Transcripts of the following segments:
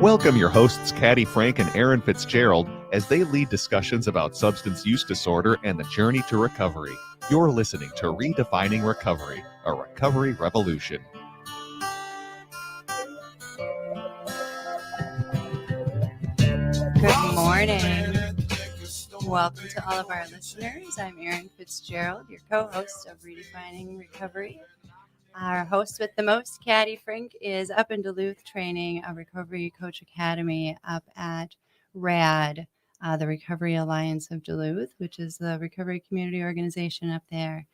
Welcome your hosts, Caddy Frank and Erin Fitzgerald, as they lead discussions about substance use disorder and the journey to recovery. You're listening to Redefining Recovery, a recovery revolution. Good morning. Welcome to all of our listeners. I'm Erin Fitzgerald, your co-host of Redefining Recovery. Our host with the most, Caddy Frank, is up in Duluth training a Recovery Coach Academy up at RAD, the Recovery Alliance of Duluth, which is the recovery community organization up there,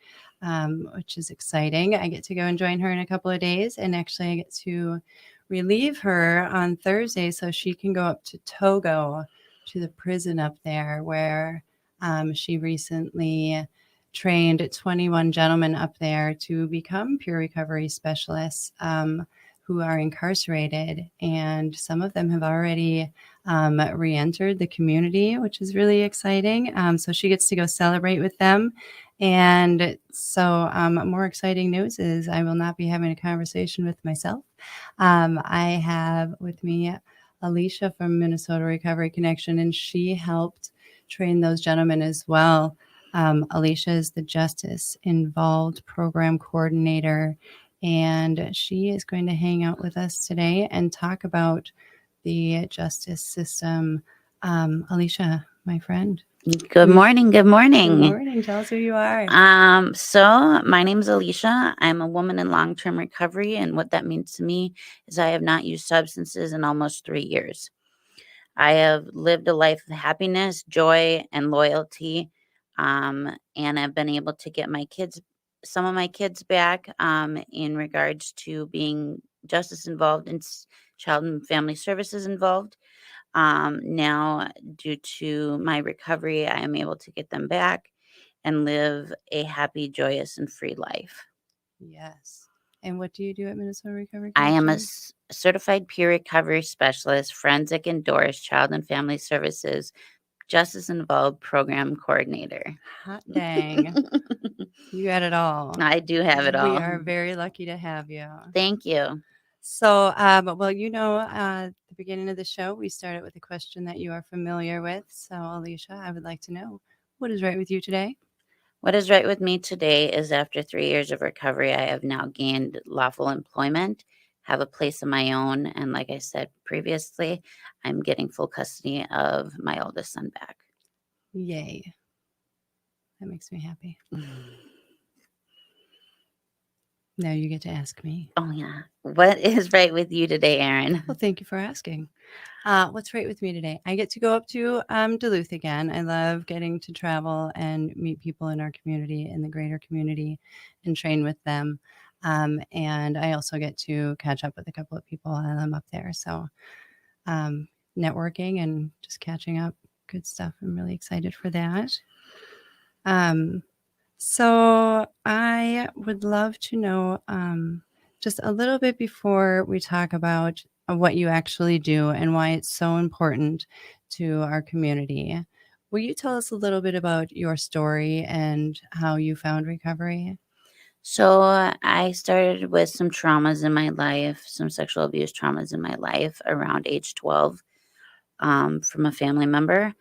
which is exciting. I get to go and join her in a couple of days, and actually I get to relieve her on Thursday so she can go up to Togo, to the prison up there, where she recently trained 21 gentlemen up there to become peer recovery specialists who are incarcerated. And some of them have already re-entered the community, which is really exciting. So she gets to go celebrate with them. And so more exciting news is I will not be having a conversation with myself. I have with me Alicia from Minnesota Recovery Connection, and she helped train those gentlemen as well. Alicia is the Justice Involved Program Coordinator, and she is going to hang out with us today and talk about the justice system. Alicia, my friend. Good morning. Good morning. Good morning. Tell us who you are. So my name is Alicia. I'm a woman in long-term recovery, and what that means to me is I have not used substances in almost 3 years. I have lived a life of happiness, joy, and loyalty. And I've been able to get some of my kids back in regards to being justice involved and child and family services involved. Now, due to my recovery, I am able to get them back and live a happy, joyous, and free life. Yes. And what do you do at Minnesota Recovery I Connection? am a certified peer recovery specialist, forensic endorsed child and family services, Justice Involved Program Coordinator. Hot dang. You got it all. I do have it all. We are very lucky to have you. Thank you. So, well, at the beginning of the show, we started with a question that you are familiar with. So, Alicia, I would like to know, what is right with you today? What is right with me today is after 3 years of recovery, I have now gained lawful employment, have a place of my own, and like I said previously, I'm getting full custody of my oldest son back. Yay. That makes me happy. Now you get to ask me. Oh, yeah. What is right with you today, Erin? Well, thank you for asking. What's right with me today? I get to go up to Duluth again. I love getting to travel and meet people in our community, in the greater community, and train with them. And I also get to catch up with a couple of people while I'm up there. So networking and just catching up, good stuff. I'm really excited for that. So I would love to know just a little bit before we talk about what you actually do and why it's so important to our community. Will you tell us a little bit about your story and how you found recovery? So I started with some traumas in my life, some sexual abuse traumas in my life around age 12 from a family member.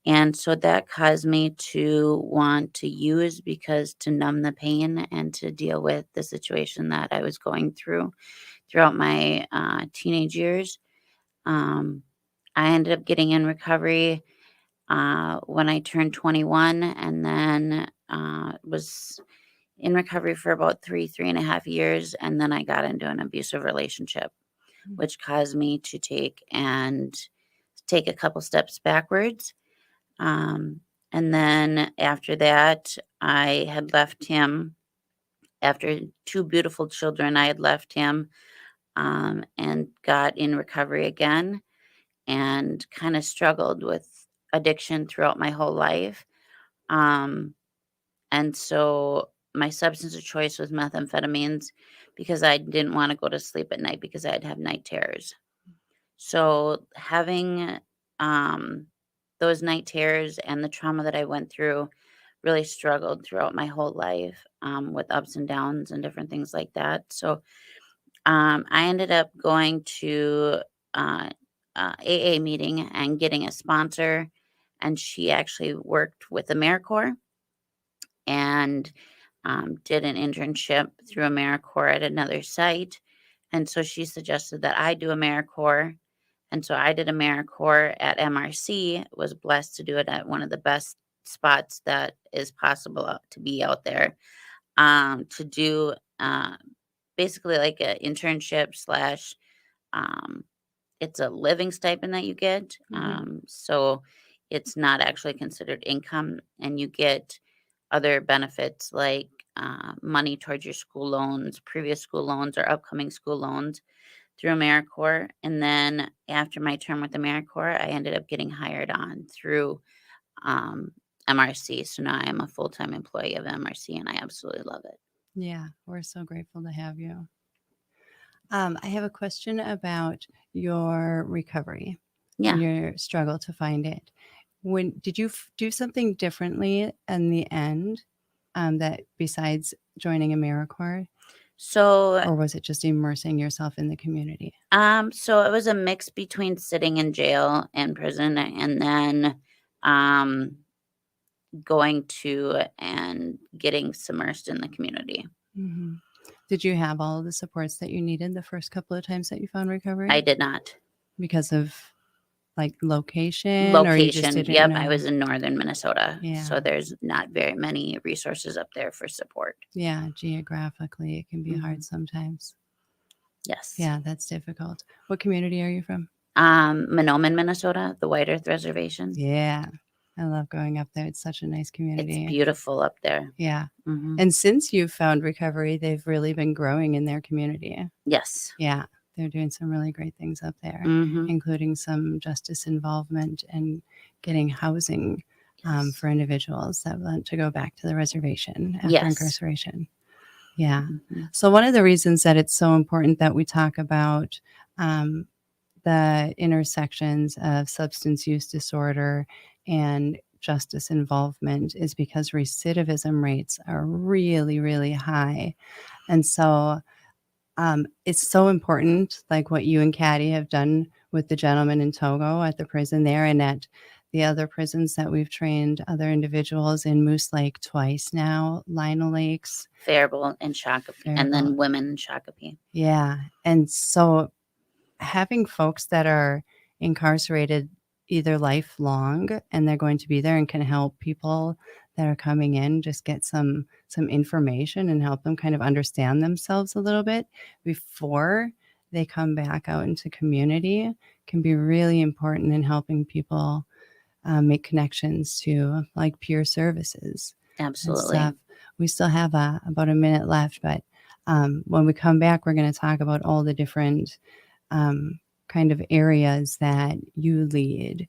And so that caused me to want to use because to numb the pain and to deal with the situation that I was going through throughout my teenage years. I ended up getting in recovery when I turned 21, and then was in recovery for about 3.5 years. And then I got into an abusive relationship, which caused me to take a couple steps backwards. And then after that, I had left him. After 2 beautiful children, I had left him and got in recovery again and kind of struggled with addiction throughout my whole life. And so my substance of choice was methamphetamines because I didn't want to go to sleep at night because I'd have night terrors. So having those night terrors and the trauma that I went through, really struggled throughout my whole life with ups and downs and different things like that. So I ended up going to AA meeting and getting a sponsor. And she actually worked with AmeriCorps and did an internship through AmeriCorps at another site. And so she suggested that I do AmeriCorps. And so I did AmeriCorps at MRC, was blessed to do it at one of the best spots that is possible to be out there, to do basically like an internship slash, it's a living stipend that you get. So it's not actually considered income, and you get other benefits like money towards your school loans, previous school loans, or upcoming school loans through AmeriCorps. And then after my term with AmeriCorps, I ended up getting hired on through MRC. So now I am a full-time employee of MRC, and I absolutely love it. Yeah, we're so grateful to have you. I have a question about your recovery and your struggle to find it. Did you do something differently in the end that besides joining AmeriCorps? Or was it just immersing yourself in the community? So it was a mix between sitting in jail and prison and then going to and getting submersed in the community. Mm-hmm. Did you have all of the supports that you needed the first couple of times that you found recovery? I did not. Because of like location? Or you just didn't Yep. know? I was in northern Minnesota. Yeah. So there's not very many resources up there for support. Yeah. Geographically, it can be hard sometimes. Yes. Yeah, that's difficult. What community are you from? Mahnomen, Minnesota, the White Earth Reservation. Yeah. I love going up there. It's such a nice community. It's beautiful up there. Yeah. Mm-hmm. And since you've found recovery, they've really been growing in their community. Yes. Yeah. They're doing some really great things up there, Mm-hmm. including some justice involvement and getting housing for individuals that want to go back to the reservation after incarceration. Yeah. Mm-hmm. So one of the reasons that it's so important that we talk about the intersections of substance use disorder and justice involvement is because recidivism rates are really, really high. And so it's so important, like what you and Caddy have done with the gentleman in Togo at the prison there, and at the other prisons that we've trained other individuals in Moose Lake twice now, Lino Lakes, Faribault, and Shakopee, and then women in Shakopee. Yeah. And so having folks that are incarcerated either lifelong and they're going to be there and can help people that are coming in just get some information and help them kind of understand themselves a little bit before they come back out into community can be really important in helping people make connections to like peer services. Absolutely. We still have about a minute left, but when we come back, we're going to talk about all the different kind of areas that you lead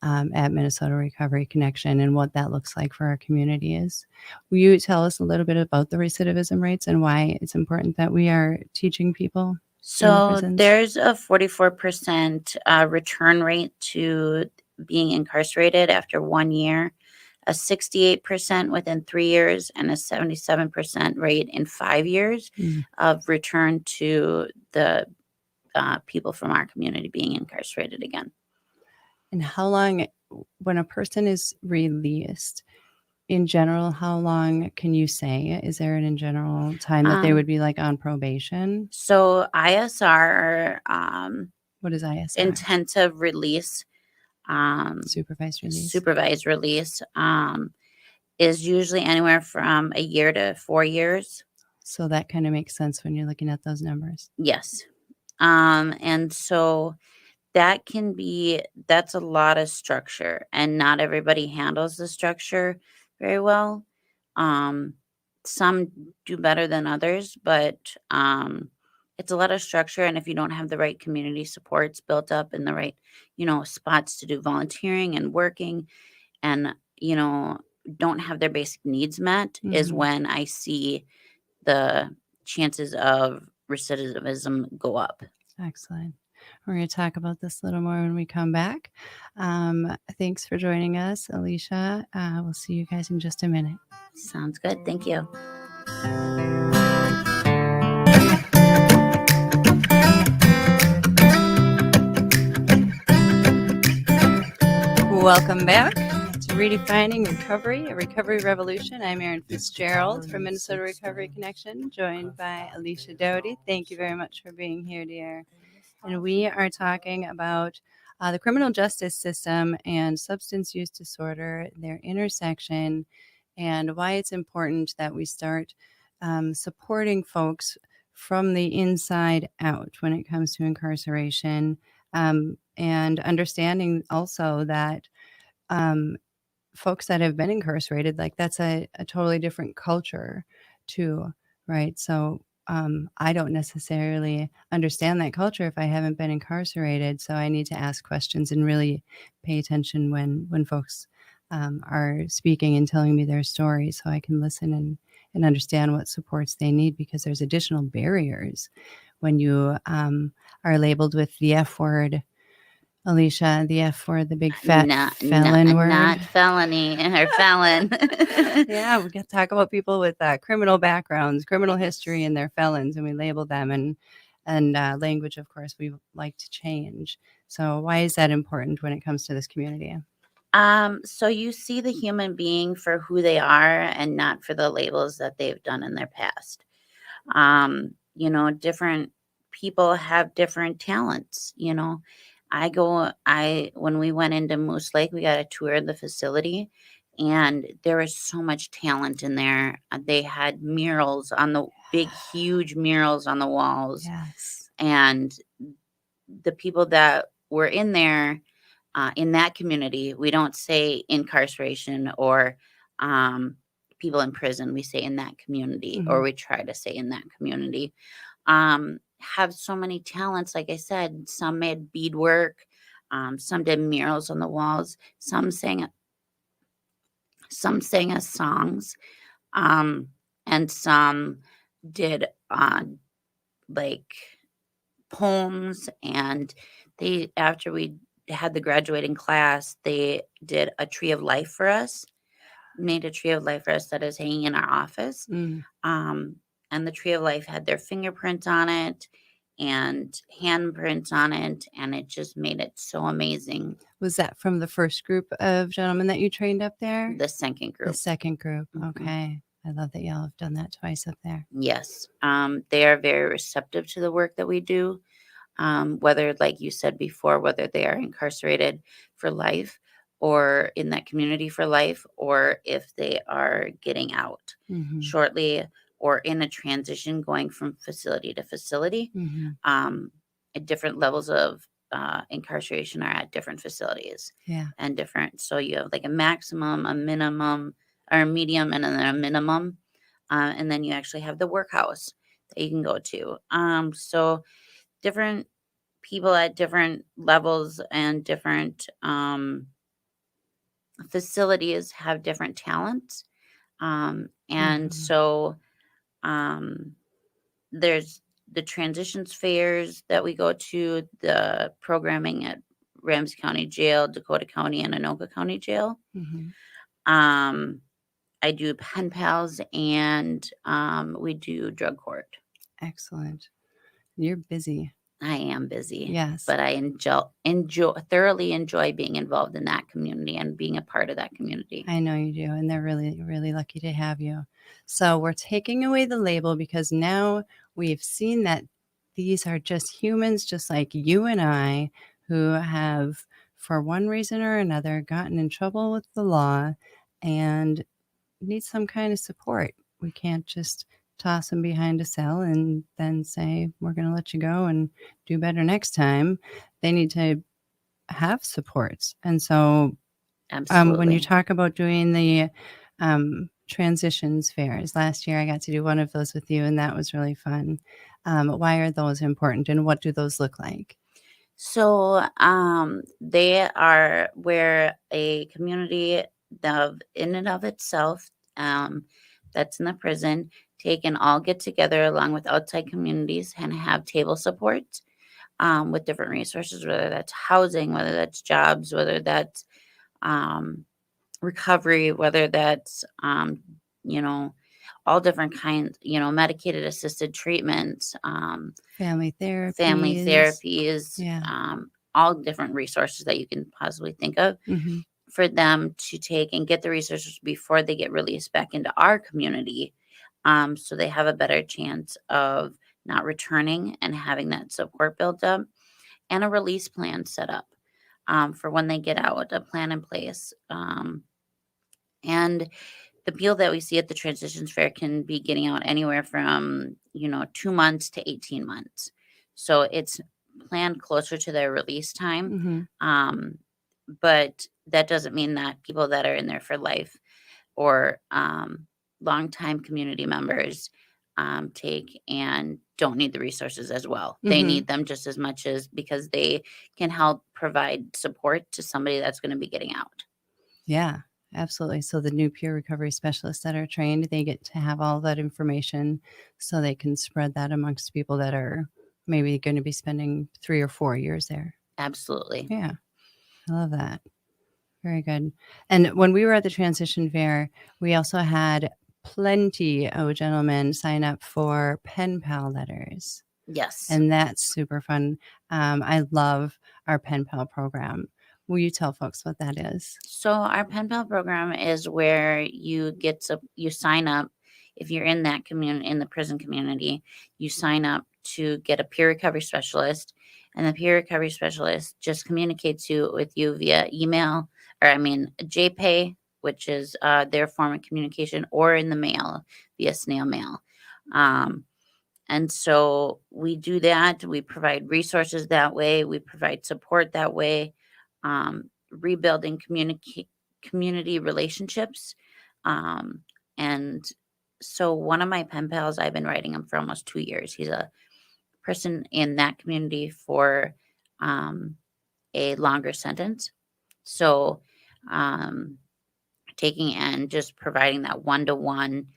at Minnesota Recovery Connection and what that looks like for our communities. Will you tell us a little bit about the recidivism rates and why it's important that we are teaching people? So there's a 44% return rate to being incarcerated after 1 year, a 68% within 3 years, and a 77% rate in 5 years of return to the people from our community being incarcerated again. And how long, when a person is released, in general, how long can you say? Is there an in general time that they would be like on probation? So ISR, what is ISR? Intensive release. Supervised release. Supervised release is usually anywhere from a year to 4 years. So that kind of makes sense when you're looking at those numbers. Yes. And so that's a lot of structure, and not everybody handles the structure very well. Some do better than others, but it's a lot of structure. And if you don't have the right community supports built up in the right, spots to do volunteering and working, and, don't have their basic needs met, is when I see the chances of recidivism go up. Excellent. We're going to talk about this a little more when we come back. Thanks for joining us, Alicia. We'll see you guys in just a minute. Sounds good. Thank you. Welcome back to Redefining Recovery, a recovery revolution. I'm Erin Fitzgerald from Minnesota Recovery Connection, joined by Alicia Doty. Thank you very much for being here, dear. And we are talking about the criminal justice system and substance use disorder, their intersection, and why it's important that we start supporting folks from the inside out when it comes to incarceration, and understanding also that folks that have been incarcerated, like that's a totally different culture too, right? So I don't necessarily understand that culture if I haven't been incarcerated. So I need to ask questions and really pay attention when folks are speaking and telling me their story, so I can listen and understand what supports they need, because there's additional barriers when you are labeled with the F word. Alicia, the F word, the big fat felon word. Not felony or felon. Yeah, we get to talk about people with criminal backgrounds, criminal history, and their felons, and we label them. And language, of course, we like to change. So why is that important when it comes to this community? So you see the human being for who they are and not for the labels that they've done in their past. Different people have different talents, when we went into Moose Lake, we got a tour of the facility, and there was so much talent in there. They had murals on the big, huge murals on the walls. Yes. And the people that were in there, in that community, we don't say incarceration or people in prison. We say in that community, or we try to say in that community. Have so many talents. Like I said, some made beadwork, some did murals on the walls, some sang us songs, and some did like poems. And after we had the graduating class, they did a tree of life for us, made a tree of life for us that is hanging in our office. And the tree of life had their fingerprints on it and handprints on it, and it just made it so amazing. Was that from the first group of gentlemen that you trained up there? The second group. The second group. Okay. I love that y'all have done that twice up there. Yes. They are very receptive to the work that we do, whether, like you said before, whether they are incarcerated for life or in that community for life, or if they are getting out shortly, or in a transition going from facility to facility. At different levels of incarceration are at different facilities. Yeah. And different. So you have like a maximum, a minimum, or a medium, and then a minimum. And then you actually have the workhouse that you can go to. So different people at different levels and different facilities have different talents. And so there's the transitions fairs that we go to, the programming at Ramsey County Jail, Dakota County, and Anoka County Jail. I do pen pals, and we do drug court. Excellent. You're busy. I am busy. Yes. But I thoroughly enjoy being involved in that community and being a part of that community. I know you do, and they're really, really lucky to have you. So we're taking away the label, because now we've seen that these are just humans just like you and I, who have, for one reason or another, gotten in trouble with the law and need some kind of support. We can't just toss them behind a cell and then say, we're going to let you go and do better next time. They need to have supports. And so when you talk about doing the transitions fairs, last year I got to do one of those with you, and that was really fun. Why are those important, and what do those look like? So they are where a community in and of itself, that's in the prison, and all get together along with outside communities and have table support with different resources, whether that's housing, whether that's jobs, whether that's recovery, whether that's, all different kinds, medicated assisted treatments, family therapies, all different resources that you can possibly think of. for them to take and get the resources before they get released back into our community, so they have a better chance of not returning and having that support built up, and a release plan set up for when they get out, a plan in place. And the people that we see at the transitions fair can be getting out anywhere from 2 months to 18 months, so it's planned closer to their release time. But that doesn't mean that people that are in there for life or longtime community members take and don't need the resources as well. They need them just as much, as because they can help provide support to somebody that's going to be getting out. Yeah, absolutely. So the new peer recovery specialists that are trained, they get to have all that information so they can spread that amongst people that are maybe going to be spending 3 or 4 years there. Absolutely. Yeah, I love that. Very good. And when we were at the transition fair, we also had plenty of gentlemen sign up for pen pal letters. Yes. And that's super fun. I love our pen pal program. Will you tell folks what that is? So our pen pal program is where you sign up if you're in that community, in the prison community. You sign up to get a peer recovery specialist, and the peer recovery specialist just communicates with you via email, or JPay, which is their form of communication, or in the mail via snail mail. And so we do that. We provide resources that way. We provide support that way. Rebuilding community relationships. And so one of my pen pals, I've been writing him for almost 2 years. He's a person in that community for a longer sentence. So taking and just providing that one-to-one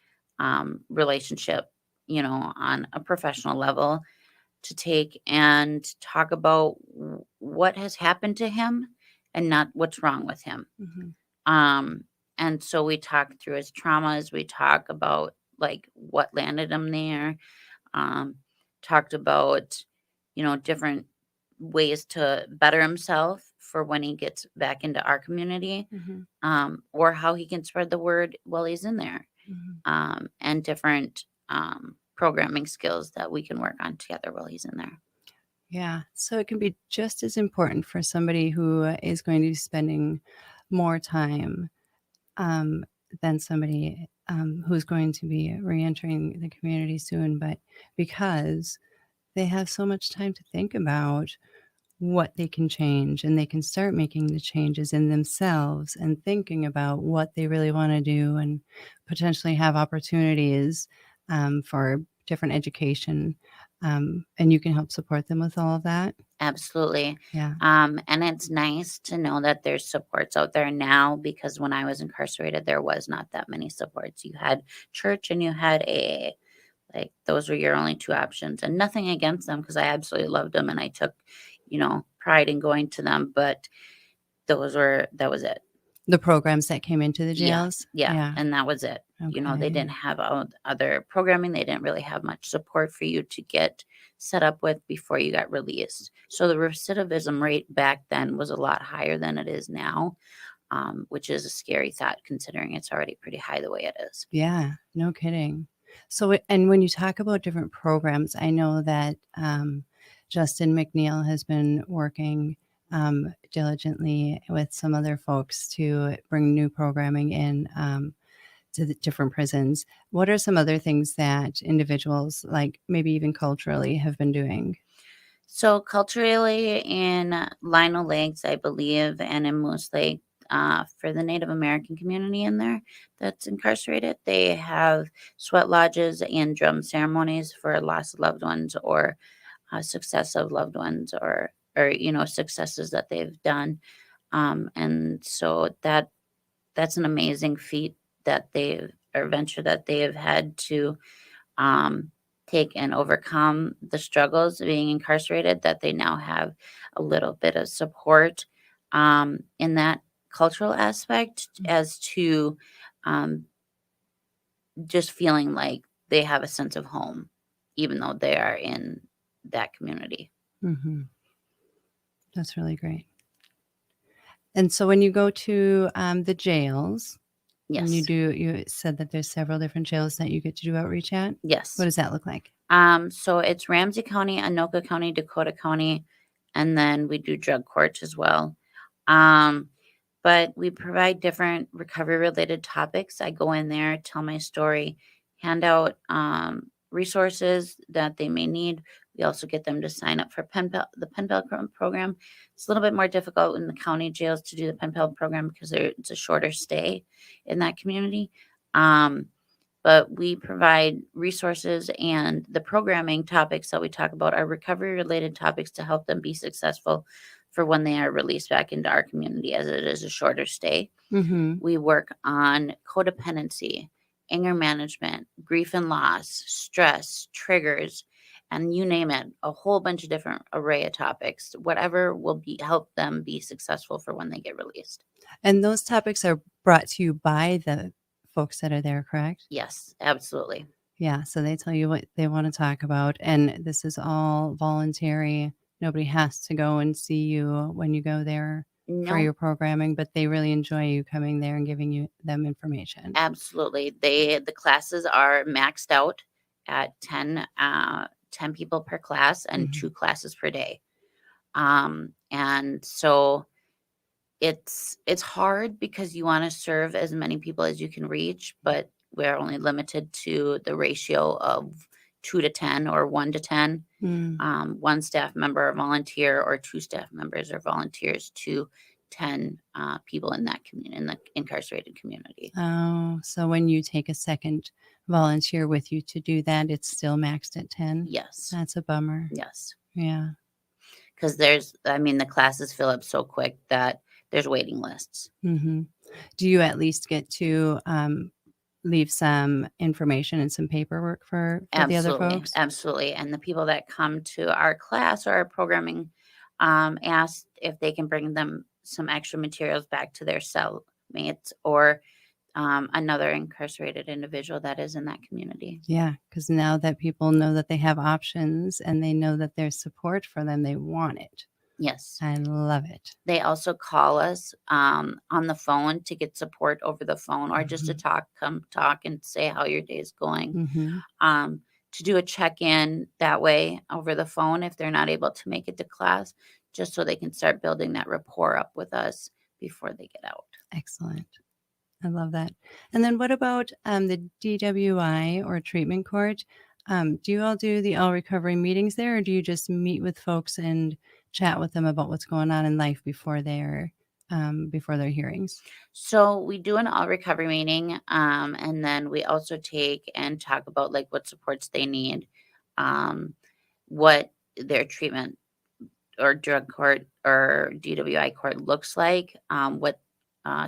relationship, on a professional level, to take and talk about what has happened to him and not what's wrong with him. And so we talk through his traumas. We talk about what landed him there. Talked about, different ways to better himself for when he gets back into our community, or how he can spread the word while he's in there, and different programming skills that we can work on together while he's in there. Yeah. So it can be just as important for somebody who is going to be spending more time than somebody who's going to be reentering the community soon, but because they have so much time to think about what they can change, and they can start making the changes in themselves and thinking about what they really want to do, and potentially have opportunities for different education. And you can help support them with all of that. Absolutely. Yeah. And it's nice to know that there's supports out there now, because when I was incarcerated, there was not that many supports. You had church and you had AA. Those were your only two options, and nothing against them, because I absolutely loved them and I took, pride in going to them. But that was it. The programs that came into the jails? Yeah. And that was it. Okay. They didn't have other programming. They didn't really have much support for you to get set up with before you got released. So the recidivism rate back then was a lot higher than it is now, which is a scary thought considering it's already pretty high the way it is. Yeah, no kidding. So, and when you talk about different programs, I know that Justin McNeil has been working diligently with some other folks to bring new programming in to the different prisons. What are some other things that individuals, like maybe even culturally, have been doing? So culturally, in Lino Lakes, I believe, and in Moose Lake, for the Native American community in there that's incarcerated, they have sweat lodges and drum ceremonies for lost loved ones, or success of loved ones, or successes that they've done. And so that's an amazing feat venture that they have had to take and overcome the struggles of being incarcerated, that they now have a little bit of support in that cultural aspect, as to just feeling like they have a sense of home, even though they are in that community. That's really great. And so when you go to the jails, and Yes. you said that there's several different jails that you get to do outreach at. Yes. What does that look like? So it's Ramsey County, Anoka County, Dakota County, and then we do drug court as well. But we provide different recovery related topics. I go in there, tell my story, hand out resources that they may need. We also get them to sign up for the pen pal program. It's a little bit more difficult in the county jails to do the pen pal program because it's a shorter stay in that community. But we provide resources, and the programming topics that we talk about are recovery related topics to help them be successful for when they are released back into our community, as it is a shorter stay. Mm-hmm. We work on codependency, anger management, grief and loss, stress, triggers, and you name it, a whole bunch of different array of topics, whatever will help them be successful for when they get released. And those topics are brought to you by the folks that are there, correct? Yes, absolutely. Yeah. So they tell you what they want to talk about. And this is all voluntary. Nobody has to go and see you when you go there for No, your programming, but they really enjoy you coming there and giving them information. absolutely. The classes are maxed out at 10 people per class and Mhm. 2 classes per day. And so it's hard because you want to serve as many people as you can reach, but we're only limited to the ratio of 2 to 10 or 1 to 10. Mm. 1 staff member or volunteer, or 2 staff members or volunteers to 10 people in that community, in the incarcerated community. Oh, so when you take a second volunteer with you to do that, it's still maxed at 10? Yes. That's a bummer. Yes. Yeah. Because the classes fill up so quick that there's waiting lists. Mm-hmm. Do you at least get to leave some information and some paperwork for the other folks? Absolutely. And the people that come to our class or our programming ask if they can bring them some extra materials back to their cellmates or another incarcerated individual that is in that community. Yeah, because now that people know that they have options and they know that there's support for them, they want it. Yes. I love it. They also call us on the phone to get support over the phone, or just to come talk and say how your day is going. Mm-hmm. To do a check-in that way over the phone if they're not able to make it to class, just so they can start building that rapport up with us before they get out. Excellent. I love that. And then what about the DWI or treatment court? Do you all do the all recovery meetings there, or do you just meet with folks and chat with them about what's going on in life before their hearings? So we do an all recovery meeting, and then we also take and talk about like what supports they need, what their treatment or drug court or DWI court looks like, what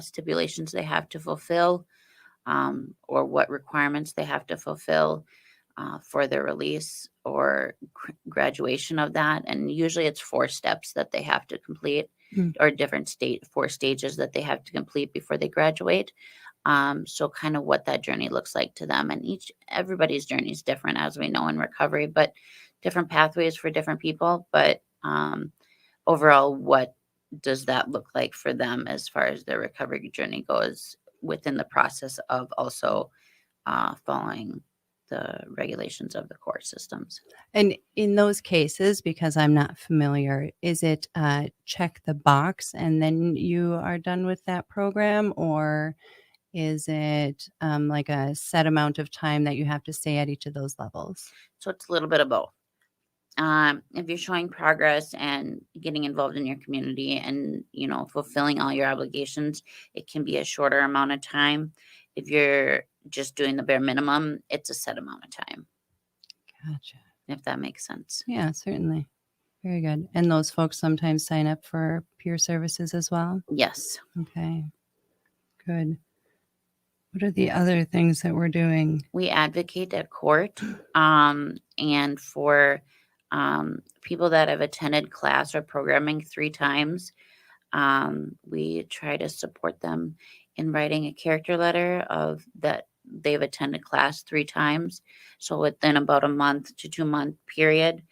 stipulations they have to fulfill, or what requirements they have to fulfill for their release or graduation of that. And usually it's 4 steps that they have to complete, or different 4 stages that they have to complete before they graduate. So kind of what that journey looks like to them. And everybody's journey is different, as we know in recovery, but different pathways for different people. But overall, what does that look like for them as far as their recovery journey goes within the process of also following the regulations of the court systems? And in those cases, because I'm not familiar, is it check the box and then you are done with that program, or is it like a set amount of time that you have to stay at each of those levels? So it's a little bit of both. If you're showing progress and getting involved in your community and, fulfilling all your obligations, it can be a shorter amount of time. If you're just doing the bare minimum, it's a set amount of time. Gotcha. If that makes sense. Yeah, certainly. Very good. And those folks sometimes sign up for peer services as well? Yes. Okay. Good. What are the other things that we're doing? We advocate at court, and for people that have attended class or programming 3 times, we try to support them in writing a character letter of that they've attended class 3 times. So within about a month to 2 month period,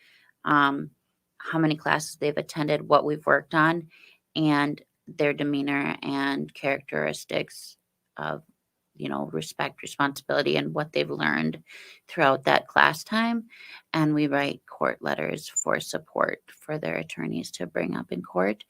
how many classes they've attended, what we've worked on, and their demeanor and characteristics of, respect, responsibility, and what they've learned throughout that class time. And we write court letters for support for their attorneys to bring up in court,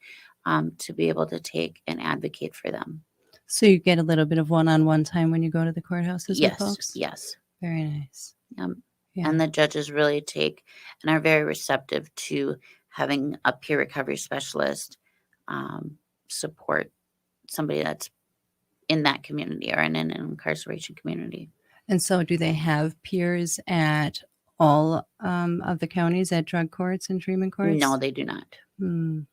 to be able to take and advocate for them. So you get a little bit of one-on-one time when you go to the courthouses with Yes, folks? yes. Very nice. Yeah. Yeah. And the judges really take and are very receptive to having a peer recovery specialist support somebody that's in that community or in an incarceration community. And so do they have peers at all of the counties at drug courts and treatment courts? No, they do not. I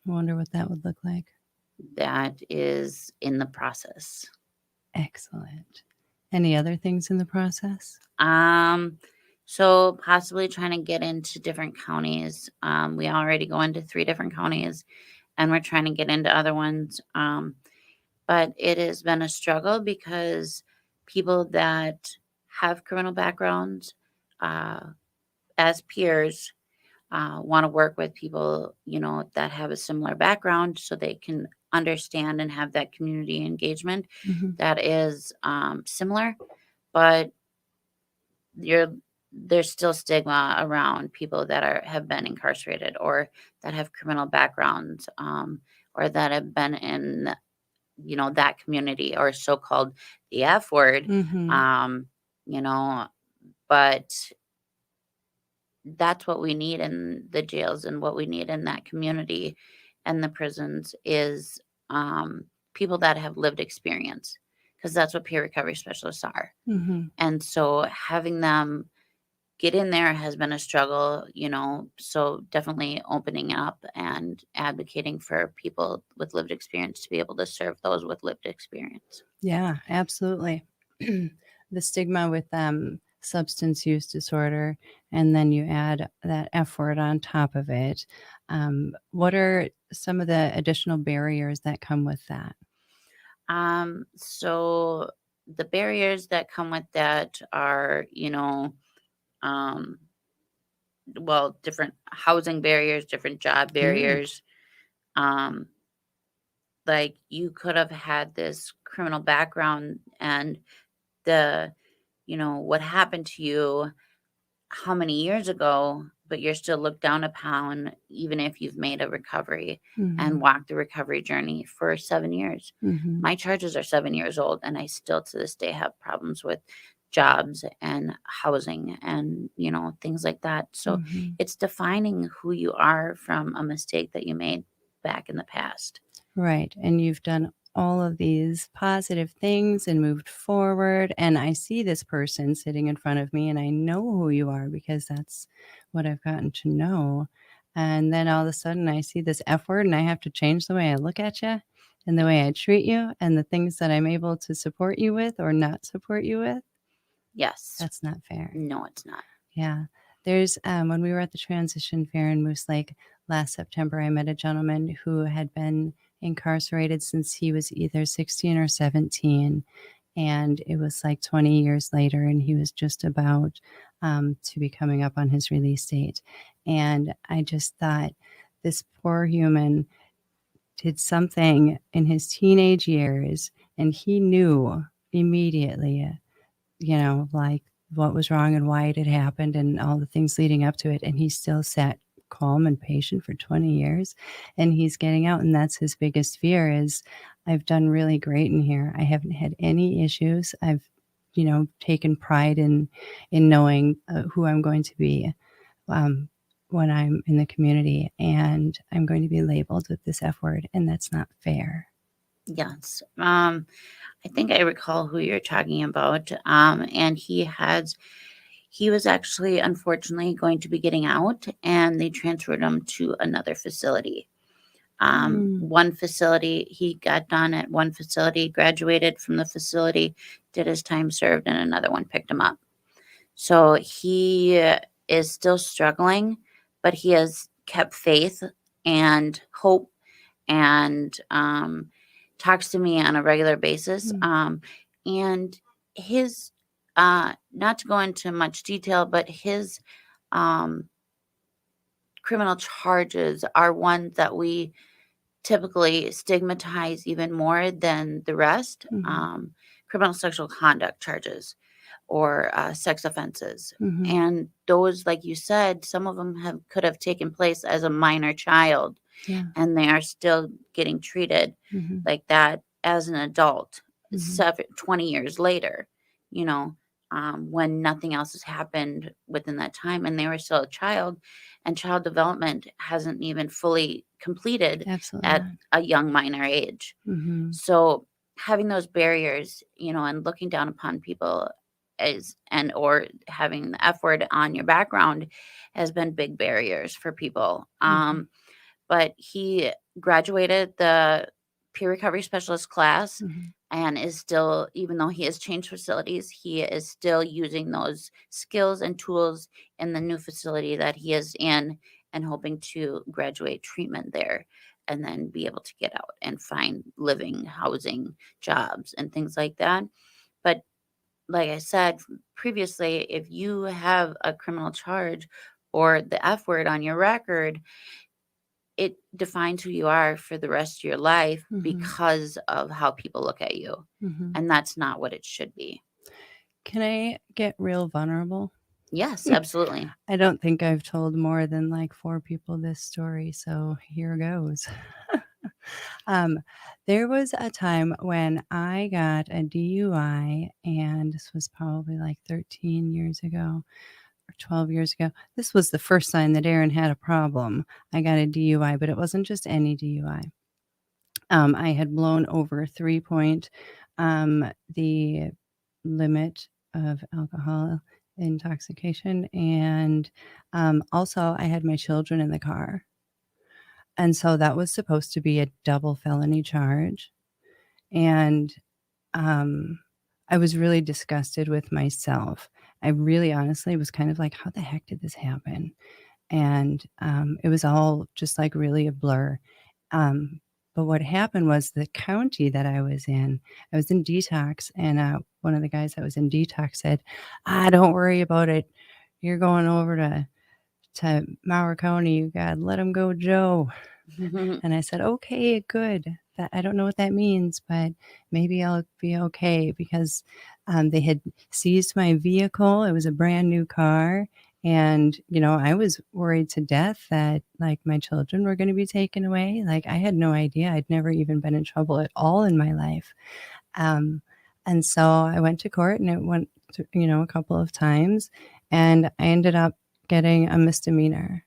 wonder what that would look like. That is in the process. Excellent. Any other things in the process? So possibly trying to get into different counties. We already go into 3 different counties, and we're trying to get into other ones. But it has been a struggle because people that have criminal backgrounds as peers want to work with people, that have a similar background so they can understand and have that community engagement that is similar. But there's still stigma around people that have been incarcerated or that have criminal backgrounds, or that have been in that community, or so-called the F word. But that's what we need in the jails, and what we need in that community and the prisons is people that have lived experience, because that's what peer recovery specialists are. And so having them get in there has been a struggle, so definitely opening up and advocating for people with lived experience to be able to serve those with lived experience. Yeah, absolutely. The stigma with substance use disorder, and then you add that F word on top of it. What are some of the additional barriers that come with that? So the barriers that come with that are, different housing barriers, different job barriers. Like, you could have had this criminal background, and what happened to you how many years ago, but you're still looked down upon, even if you've made a recovery and walked the recovery journey for 7 years. My charges are 7 years old, and I still to this day have problems with jobs and housing and, things like that. So it's defining who you are from a mistake that you made back in the past. Right. And you've done all of these positive things and moved forward. And I see this person sitting in front of me, and I know who you are because that's what I've gotten to know. And then all of a sudden I see this F word, and I have to change the way I look at you and the way I treat you and the things that I'm able to support you with or not support you with. Yes. That's not fair. No, it's not. Yeah. There's when we were at the transition fair in Moose Lake last September, I met a gentleman who had been incarcerated since he was either 16 or 17. And it was like 20 years later, and he was just about to be coming up on his release date. And I just thought, this poor human did something in his teenage years, and he knew immediately, like what was wrong and why it had happened and all the things leading up to it. And he still sat calm and patient for 20 years, and he's getting out. And that's his biggest fear is, I've done really great in here. I haven't had any issues. I've, taken pride in knowing who I'm going to be when I'm in the community, and I'm going to be labeled with this F word, and that's not fair. Yes. I think I recall who you're talking about. And he was actually, unfortunately, going to be getting out, and they transferred him to another facility. One facility, he got done at one facility, graduated from the facility, did his time served, and another one picked him up. So he is still struggling, but he has kept faith and hope, and talks to me on a regular basis. And his, not to go into much detail, but his criminal charges are ones that we typically stigmatized even more than the rest. Criminal sexual conduct charges or sex offenses. And those, like you said, some of them could have taken place as a minor child, and they are still getting treated like that as an adult 20 years later, when nothing else has happened within that time, and they were still a child, and child development hasn't even fully completed at a young minor age. So having those barriers, and looking down upon people or having the F word on your background has been big barriers for people. But he graduated the peer recovery specialist class and is still, even though he has changed facilities, he is still using those skills and tools in the new facility that he is in, and hoping to graduate treatment there and then be able to get out and find living, housing, jobs, and things like that. But like I said previously, if you have a criminal charge or the F word on your record, it defines who you are for the rest of your life because of how people look at you. And that's not what it should be. Can I get real vulnerable? Yes, absolutely. I don't think I've told more than like 4 people this story, so here goes. There was a time when I got a DUI, and this was probably like 13 years ago or 12 years ago. This was the first sign that Erin had a problem. I got a DUI, but it wasn't just any DUI. I had blown over 3 point the limit of alcohol intoxication, and also I had my children in the car. And so that was supposed to be a double felony charge. And I was really disgusted with myself. I really honestly was kind of like, how the heck did this happen? And it was all just like really a blur. But what happened was the county that I was in detox, and one of the guys that was in detox said, don't worry about it. You're going over to Mower County. You got to let him go, Joe. And I said, okay, good. I don't know what that means, but maybe I'll be okay, because they had seized my vehicle. It was a brand new car. And, I was worried to death that like my children were going to be taken away. Like I had no idea. I'd never even been in trouble at all in my life. And so I went to court, and it went to, a couple of times, and I ended up getting a misdemeanor.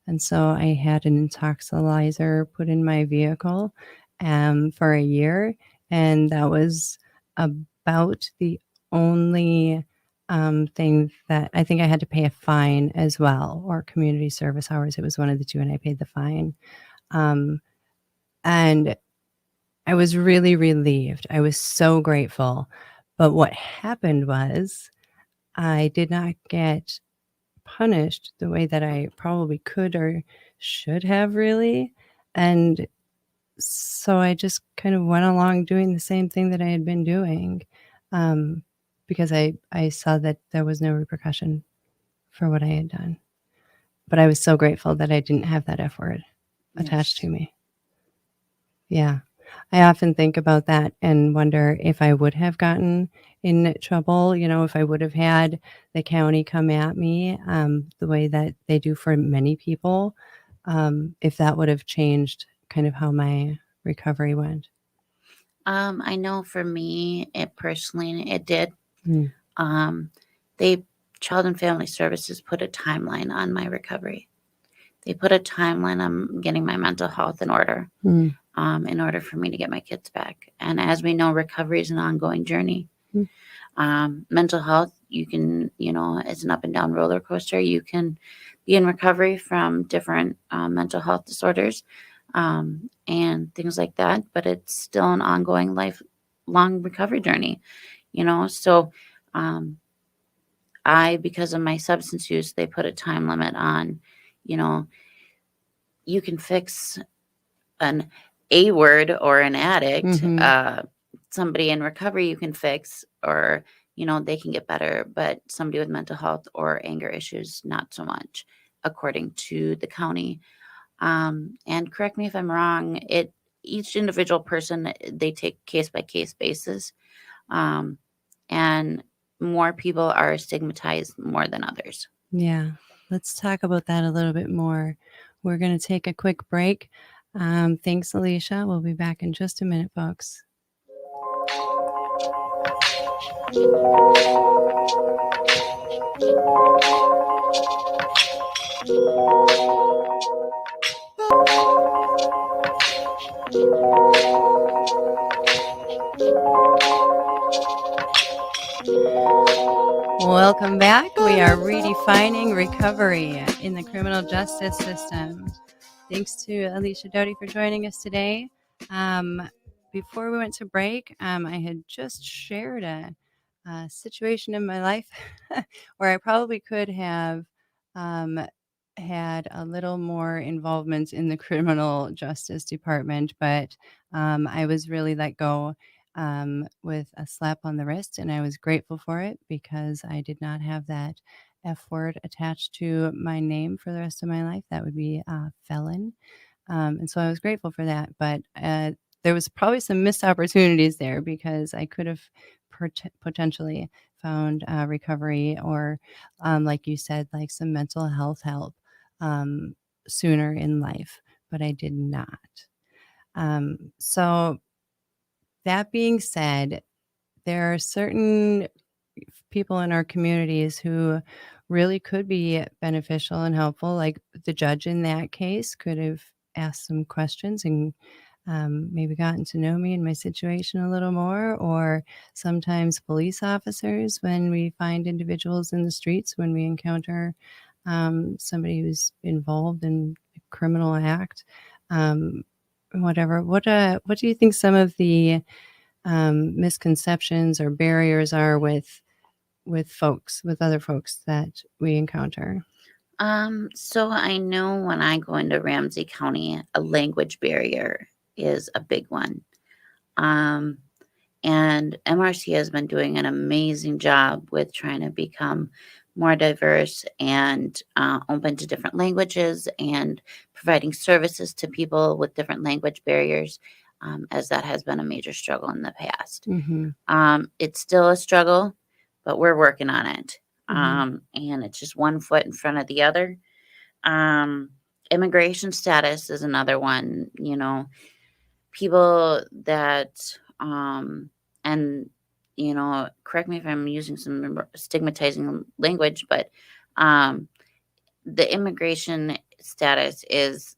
And so I had an intoxilizer put in my vehicle for a year. And that was about the only thing that I think I had to pay a fine as well, or community service hours. It was one of the two, and I paid the fine. And I was really relieved. I was so grateful. But what happened was I did not get punished the way that I probably could or should have, really. And so I just kind of went along doing the same thing that I had been doing, because I saw that there was no repercussion for what I had done. But I was so grateful that I didn't have that F word attached to me. Yeah. I often think about that and wonder if I would have gotten in trouble, if I would have had the county come at me the way that they do for many people, if that would have changed kind of how my recovery went. I know for me, it did. Child and Family Services put a timeline on my recovery. They put a timeline on getting my mental health in order. In order for me to get my kids back. And as we know, recovery is an ongoing journey. Mental health, you can, it's an up and down roller coaster. You can be in recovery from different mental health disorders and things like that, but it's still an ongoing lifelong recovery journey, So because of my substance use, they put a time limit on, you can fix an A word or an addict, somebody in recovery you can fix, or, they can get better, but somebody with mental health or anger issues, not so much, according to the county. And correct me if I'm wrong, each individual person, they take case by case basis. Um, and more people are stigmatized more than others. Yeah, let's talk about that a little bit more. We're going to take a quick break. Thanks, Alicia. We'll be back in just a minute, folks. Welcome back. We are redefining recovery in the criminal justice system. Thanks to Alicia Doty for joining us today. Before we went to break, I had just shared a situation in my life where I probably could have had a little more involvement in the criminal justice department, but I was really let go with a slap on the wrist, and I was grateful for it because I did not have that F word attached to my name for the rest of my life. That would be felon. And so I was grateful for that. But there was probably some missed opportunities there because I could have potentially found recovery or, like you said, like some mental health help sooner in life, but I did not. So that being said, there are certain people in our communities who really could be beneficial and helpful. Like the judge in that case could have asked some questions and maybe gotten to know me and my situation a little more. Or sometimes police officers, when we find individuals in the streets, when we encounter somebody who's involved in a criminal act, whatever. What do you think some of the misconceptions or barriers are with other folks that we encounter? So I know when I go into Ramsey County, a language barrier is a big one. And MRC has been doing an amazing job with trying to become more diverse and open to different languages and providing services to people with different language barriers, as that has been a major struggle in the past. It's still a struggle, but we're working on it. And it's just one foot in front of the other. Immigration status is another one, people that, and, correct me if I'm using some stigmatizing language, but the immigration status is,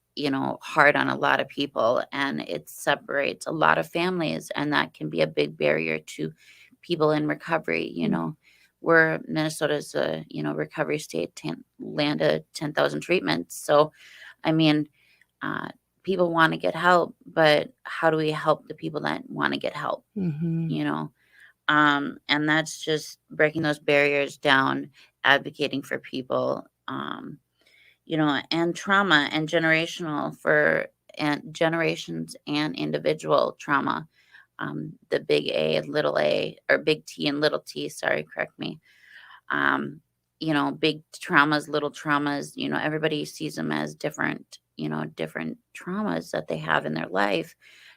hard on a lot of people, and it separates a lot of families, and that can be a big barrier to people in recovery. Where Minnesota's a, recovery state, land of 10,000 treatments. So, I mean, people want to get help, but how do we help the people that want to get help? And that's just breaking those barriers down, advocating for people, and trauma and generations and individual trauma. The big A, little a, or big T and little t, sorry, correct me. Big traumas, little traumas, everybody sees them as different, different traumas that they have in their life.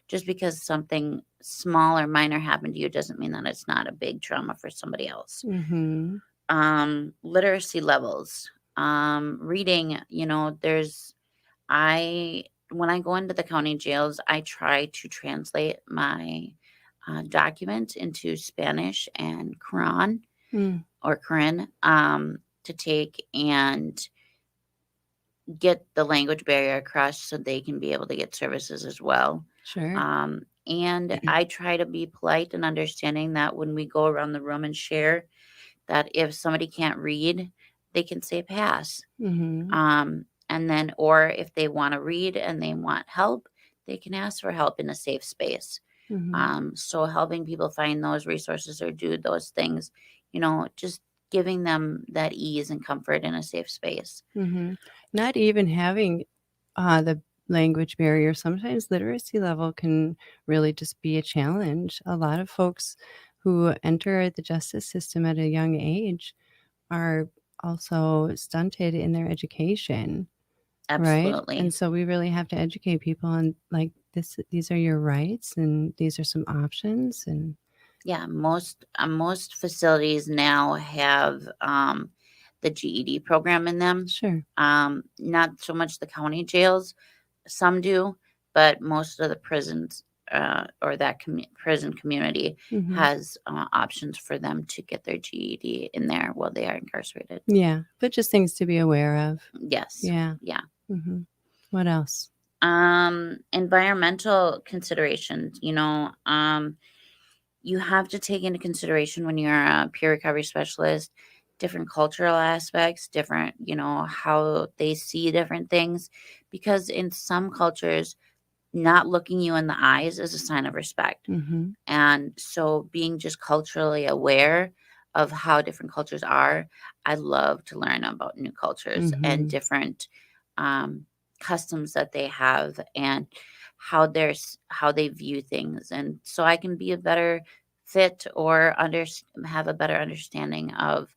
Just because something small or minor happened to you doesn't mean that it's not a big trauma for somebody else. Literacy levels, reading, when I go into the county jails, I try to translate my document into Spanish and Quran or Quran to take and get the language barrier across so they can be able to get services as well. Sure. And I try to be polite and understanding that when we go around the room and share, that if somebody can't read, they can say pass. And then, or if they want to read and they want help, they can ask for help in a safe space. So helping people find those resources or do those things, just giving them that ease and comfort in a safe space. Not even having the language barrier, sometimes literacy level can really just be a challenge. A lot of folks who enter the justice system at a young age are also stunted in their education. right? Absolutely. And so we really have to educate people on like these are your rights and these are some options. And Yeah, most facilities now have the GED program in them. sure. Not so much the county jails, some do, but most of the prisons or that prison community Mhm. has options for them to get their GED in there while they are incarcerated. Yeah, but just things to be aware of. Yes. Yeah. Yeah. Mhm. What else? Environmental considerations, you have to take into consideration when you're a peer recovery specialist, different cultural aspects, different, how they see different things. Because in some cultures, not looking you in the eyes is a sign of respect. Mhm. And so being just culturally aware of how different cultures are, I love to learn about new cultures and Mhm. different um, customs that they have and how they view things. And so I can be a better fit or have a better understanding of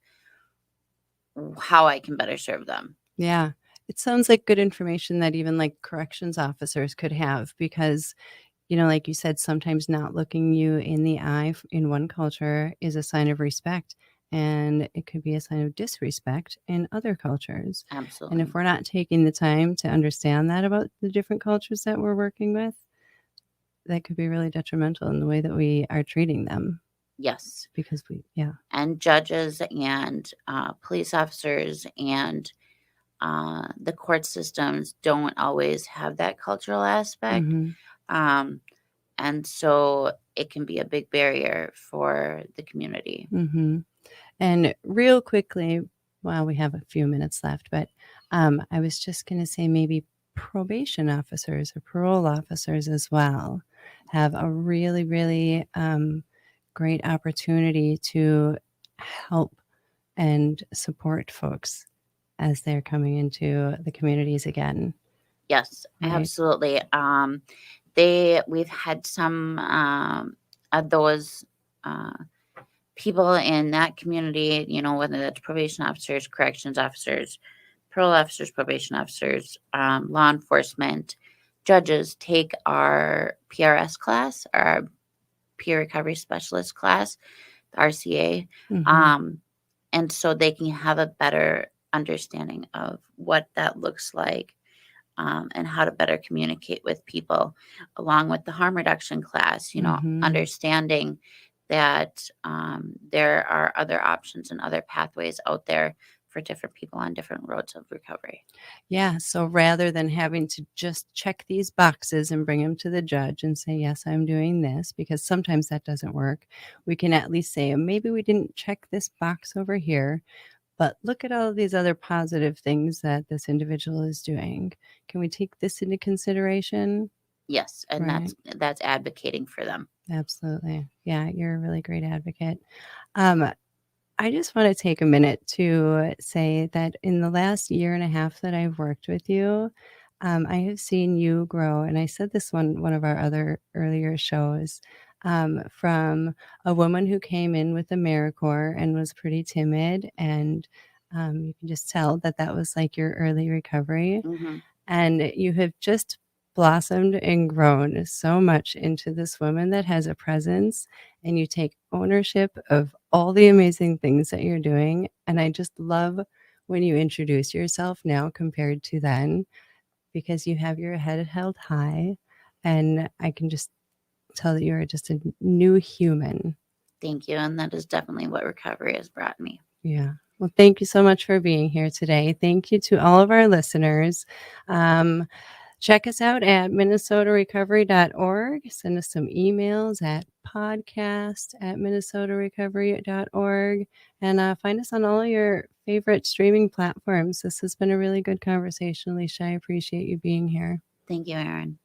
how I can better serve them. Yeah. It sounds like good information that even like corrections officers could have because, like you said, sometimes not looking you in the eye in one culture is a sign of respect. And it could be a sign of disrespect in other cultures. And Absolutely. if we're not taking the time to understand that about the different cultures that we're working with, that could be really detrimental in the way that we are treating them. Yes. Because And judges and police officers and the court systems don't always have that cultural aspect. Mhm. And so it can be a big barrier for the community. Mhm. And real quickly, well, we have a few minutes left, but I was just going to say maybe probation officers or parole officers as well have a really, really great opportunity to help and support folks as they're coming into the communities again. Yes, Right. absolutely. We've had some of those people in that community, whether that's probation officers, corrections officers, parole officers, probation officers, law enforcement, judges take our PRS class, our peer recovery specialist class, the RCA. Mhm. And so they can have a better understanding of what that looks like and how to better communicate with people, along with the harm reduction class, Mhm. understanding that there are other options and other pathways out there for different people on different roads of recovery. Yeah. So rather than having to just check these boxes and bring them to the judge and say, yes, I'm doing this, because sometimes that doesn't work, we can at least say, maybe we didn't check this box over here, but look at all of these other positive things that this individual is doing. Can we take this into consideration? Yes, and Right. that's advocating for them. Absolutely. Yeah. You're a really great advocate. Um, I just want to take a minute to say that in the last year and a half that I've worked with you, I have seen you grow. And I said this one of our other earlier shows, from a woman who came in with AmeriCorps and was pretty timid. And you can just tell that that was like your early recovery. Mm-hmm. And you have just blossomed and grown so much into this woman that has a presence, and you take ownership of all the amazing things that you're doing. And I just love when you introduce yourself now compared to then, because you have your head held high, and I can just tell that you're just a new human. Thank you. And that is definitely what recovery has brought me. Yeah. Well, thank you so much for being here today. Thank you to all of our listeners. Check us out at minnesotarecovery.org. Send us some emails at podcast@minnesotarecovery.org. And find us on all your favorite streaming platforms. This has been a really good conversation, Alicia. I appreciate you being here. Thank you, Erin.